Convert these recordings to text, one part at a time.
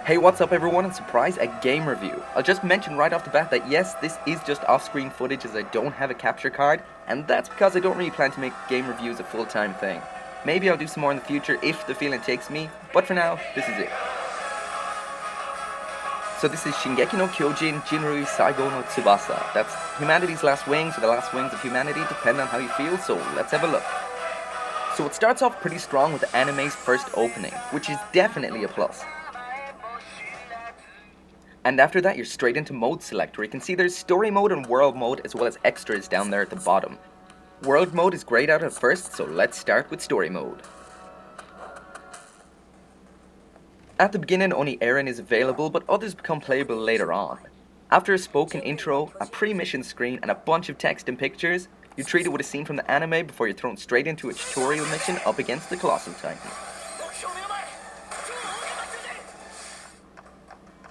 Hey, what's up everyone, and surprise, a game review. I'll just mention right off the bat that yes, this is just off-screen footage as I don't have a capture card, and that's because I don't really plan to make game reviews a full-time thing. Maybe I'll do some more in the future if the feeling takes me, but for now, this is it. So this is Shingeki no Kyojin, Jinrui, Saigo no Tsubasa. That's humanity's last wings, or the last wings of humanity, depending on how you feel, so let's have a look. So it starts off pretty strong with the anime's first opening, which is definitely a plus. And after that, you're straight into mode select, where you can see there's story mode and world mode, as well as extras down there at the bottom. World mode is grayed out at first, so let's start with story mode. At the beginning, only Eren is available, but others become playable later on. After a spoken intro, a pre-mission screen, and a bunch of text and pictures, you're treated with a scene from the anime before you're thrown straight into a tutorial mission up against the Colossal Titan.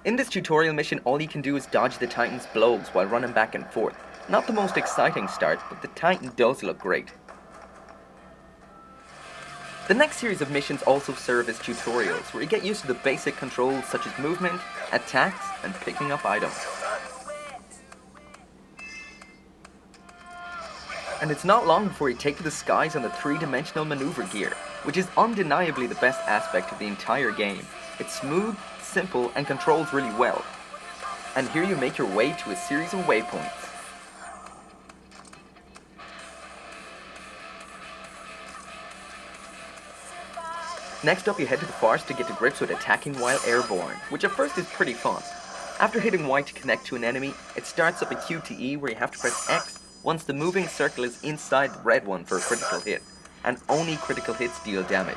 In this tutorial mission, all you can do is dodge the Titan's blows while running back and forth. Not the most exciting start, but the Titan does look great. The next series of missions also serve as tutorials, where you get used to the basic controls such as movement, attacks, and picking up items. And it's not long before you take to the skies on the three-dimensional maneuver gear, which is undeniably the best aspect of the entire game. It's smooth, simple, and controls really well. And here you make your way to a series of waypoints. Next up, you head to the forest to get to grips with attacking while airborne, which at first is pretty fun. After hitting Y to connect to an enemy, it starts up a QTE where you have to press X once the moving circle is inside the red one for a critical hit, and only critical hits deal damage.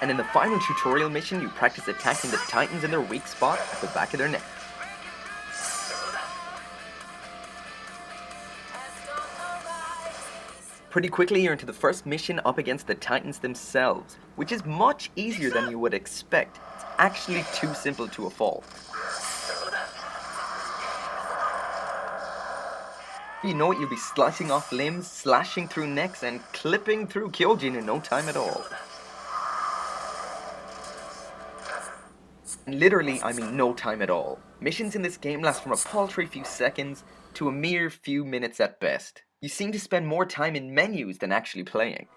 And in the final tutorial mission, you practice attacking the Titans in their weak spot at the back of their neck. Pretty quickly you're into the first mission up against the Titans themselves, which is much easier than you would expect. It's actually too simple to a fault. You know it, you'll be slicing off limbs, slashing through necks, and clipping through Kyojin in no time at all. Literally, I mean no time at all. Missions in this game last from a paltry few seconds to a mere few minutes at best. You seem to spend more time in menus than actually playing.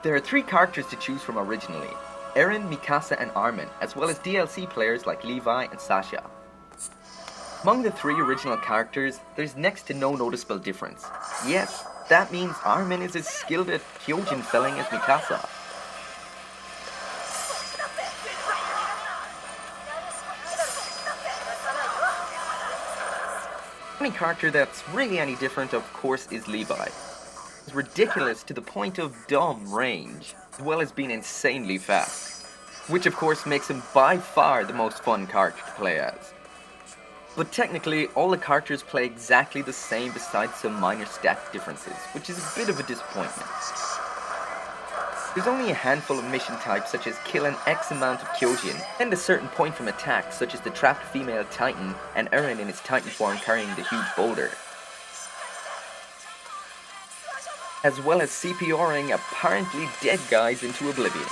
There are 3 characters to choose from originally: Eren, Mikasa, and Armin, as well as DLC players like Levi and Sasha. Among the 3 original characters, there's next to no noticeable difference. Yes, that means Armin is as skilled at Kyojin felling as Mikasa. The only character that's really any different, of course, is Levi. He's ridiculous to the point of dumb range, as well as being insanely fast, which of course makes him by far the most fun character to play as. But technically, all the characters play exactly the same besides some minor stat differences, which is a bit of a disappointment. There's only a handful of mission types such as kill an X amount of Kyojin, and a certain point from attacks such as the trapped female Titan and Eren in his Titan form carrying the huge boulder. As well as CPRing apparently dead guys into oblivion.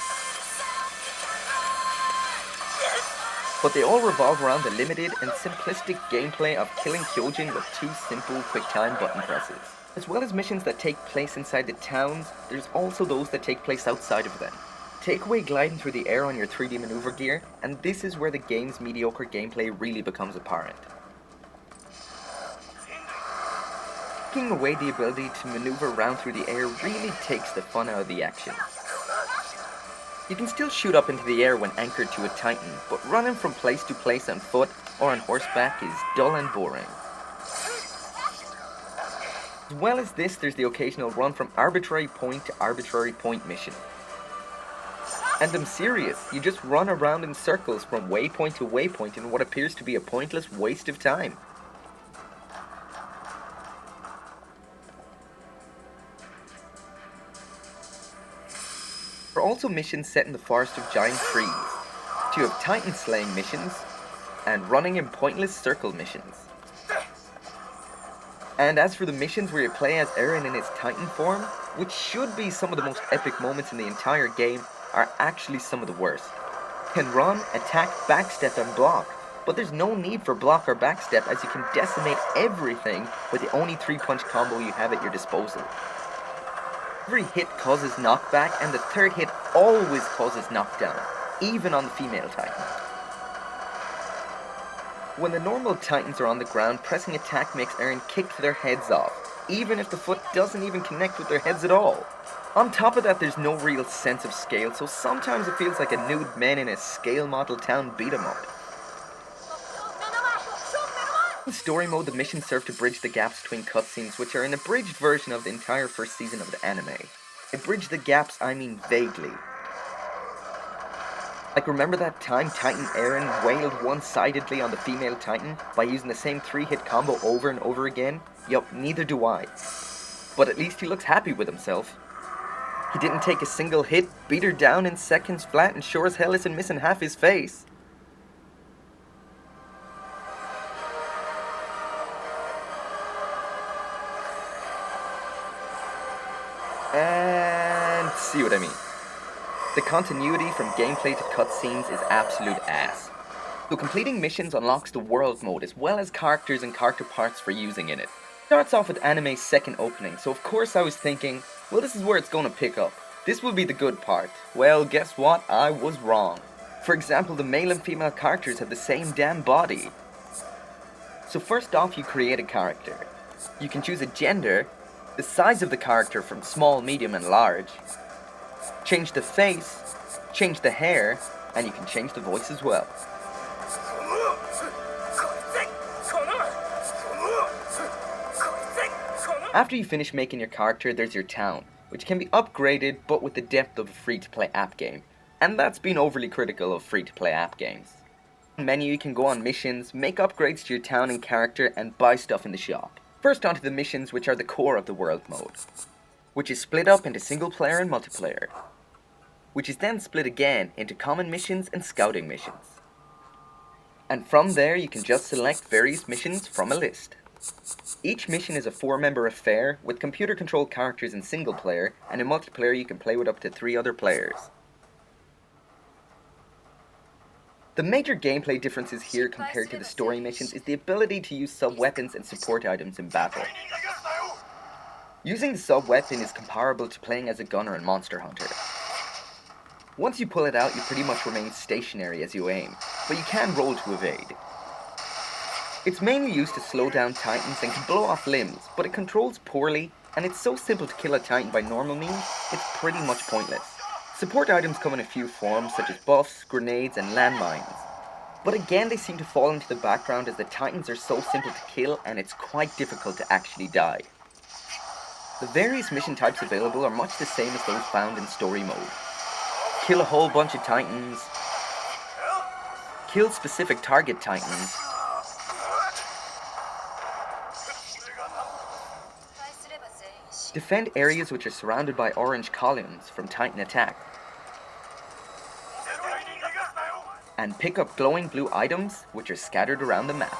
But they all revolve around the limited and simplistic gameplay of killing Kyojin with 2 simple quick-time button presses. As well as missions that take place inside the towns, there's also those that take place outside of them. Take away gliding through the air on your 3D maneuver gear, and this is where the game's mediocre gameplay really becomes apparent. Taking away the ability to maneuver around through the air really takes the fun out of the action. You can still shoot up into the air when anchored to a Titan, but running from place to place on foot or on horseback is dull and boring. As well as this, there's the occasional run from arbitrary point to arbitrary point mission. And I'm serious, you just run around in circles from waypoint to waypoint in what appears to be a pointless waste of time. There are also missions set in the forest of giant trees. So you have Titan slaying missions, and running in pointless circle missions. And as for the missions where you play as Eren in his Titan form, which should be some of the most epic moments in the entire game, are actually some of the worst. You can run, attack, backstep, and block, but there's no need for block or backstep as you can decimate everything with the only 3-punch combo you have at your disposal. Every hit causes knockback, and the third hit always causes knockdown, even on the female Titan. When the normal Titans are on the ground, pressing attack makes Eren kick their heads off, even if the foot doesn't even connect with their heads at all. On top of that, there's no real sense of scale, so sometimes it feels like a nude men in a scale model town beat 'em up. In story mode, the missions serve to bridge the gaps between cutscenes, which are an abridged version of the entire first season of the anime. By bridge the gaps, I mean vaguely. Like, remember that time Titan Eren wailed one-sidedly on the female Titan by using the same 3-hit combo over and over again? Yup, neither do I. But at least he looks happy with himself. He didn't take a single hit, beat her down in seconds flat, and sure as hell isn't missing half his face. And see what I mean. The continuity from gameplay to cutscenes is absolute ass. So completing missions unlocks the world mode as well as characters and character parts for using in it. Starts off with anime's second opening, so of course I was thinking, well, this is where it's gonna pick up. This will be the good part. Well, guess what? I was wrong. For example, the male and female characters have the same damn body. So first off, you create a character. You can choose a gender, the size of the character from small, medium, and large. Change the face, change the hair, and you can change the voice as well. After you finish making your character, there's your town, which can be upgraded but with the depth of a free-to-play app game. And that's been overly critical of free-to-play app games. In the menu, you can go on missions, make upgrades to your town and character, and buy stuff in the shop. First onto the missions, which are the core of the world mode, which is split up into single player and multiplayer, which is then split again into common missions and scouting missions. And from there you can just select various missions from a list. Each mission is a 4-member affair with computer controlled characters in single player, and in multiplayer you can play with up to 3 other players. The major gameplay differences here compared to the story missions is the ability to use sub-weapons and support items in battle. Using the sub-weapon is comparable to playing as a gunner in Monster Hunter. Once you pull it out, you pretty much remain stationary as you aim, but you can roll to evade. It's mainly used to slow down titans and can blow off limbs, but it controls poorly, and it's so simple to kill a titan by normal means, it's pretty much pointless. Support items come in a few forms such as buffs, grenades, and landmines. But again, they seem to fall into the background as the titans are so simple to kill and it's quite difficult to actually die. The various mission types available are much the same as those found in story mode. Kill a whole bunch of titans, kill specific target titans, defend areas which are surrounded by orange columns from titan attack, and pick up glowing blue items which are scattered around the map.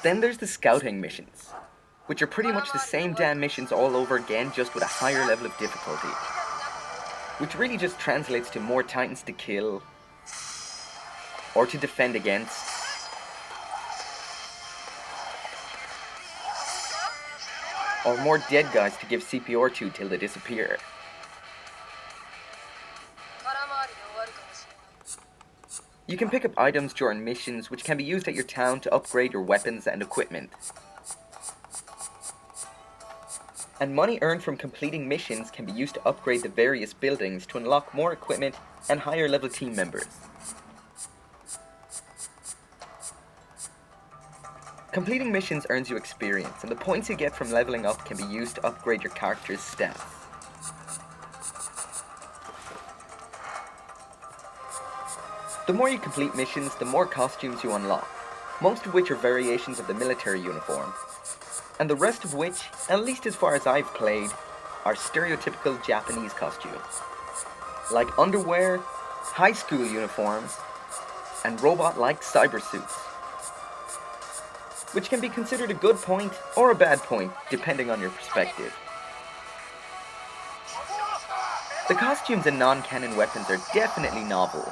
Then there's the scouting missions, which are pretty much the same damn missions all over again, just with a higher level of difficulty, which really just translates to more titans to kill or to defend against, or more dead guys to give CPR to till they disappear. You can pick up items during missions which can be used at your town to upgrade your weapons and equipment. And money earned from completing missions can be used to upgrade the various buildings to unlock more equipment and higher level team members. Completing missions earns you experience, and the points you get from leveling up can be used to upgrade your character's stats. The more you complete missions, the more costumes you unlock, most of which are variations of the military uniform, and the rest of which, at least as far as I've played, are stereotypical Japanese costumes, like underwear, high school uniforms, and robot-like cyber suits, which can be considered a good point or a bad point, depending on your perspective. The costumes and non-canon weapons are definitely novel,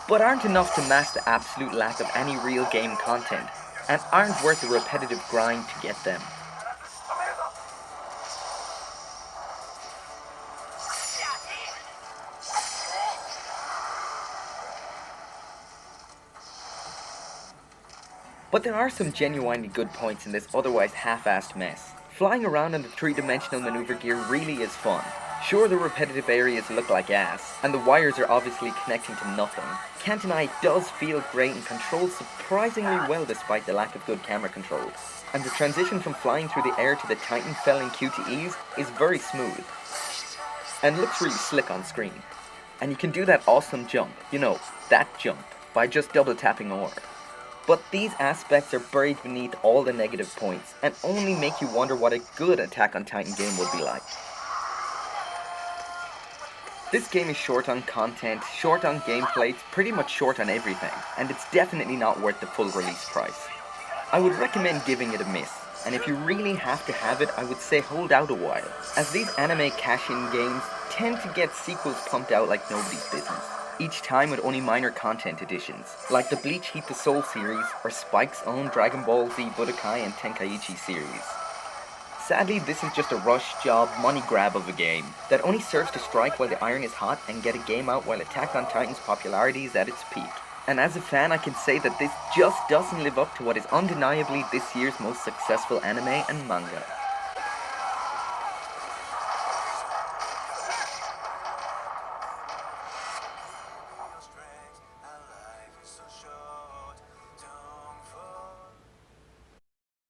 but aren't enough to mask the absolute lack of any real game content, and aren't worth the repetitive grind to get them. But there are some genuinely good points in this otherwise half-assed mess. Flying around in the three-dimensional maneuver gear really is fun. Sure, the repetitive areas look like ass, and the wires are obviously connecting to nothing. Can't deny it does feel great and controls surprisingly well despite the lack of good camera controls. And the transition from flying through the air to the Titan felling QTEs is very smooth, and looks really slick on screen. And you can do that awesome jump, you know, that jump, by just double tapping R. But these aspects are buried beneath all the negative points, and only make you wonder what a good Attack on Titan game would be like. This game is short on content, short on gameplay, it's pretty much short on everything, and it's definitely not worth the full release price. I would recommend giving it a miss, and if you really have to have it, I would say hold out a while, as these anime cash-in games tend to get sequels pumped out like nobody's business, each time with only minor content additions, like the Bleach Heat the Soul series, or Spike's own Dragon Ball Z Budokai and Tenkaichi series. Sadly, this is just a rush job, money grab of a game that only serves to strike while the iron is hot and get a game out while Attack on Titan's popularity is at its peak. And as a fan, I can say that this just doesn't live up to what is undeniably this year's most successful anime and manga.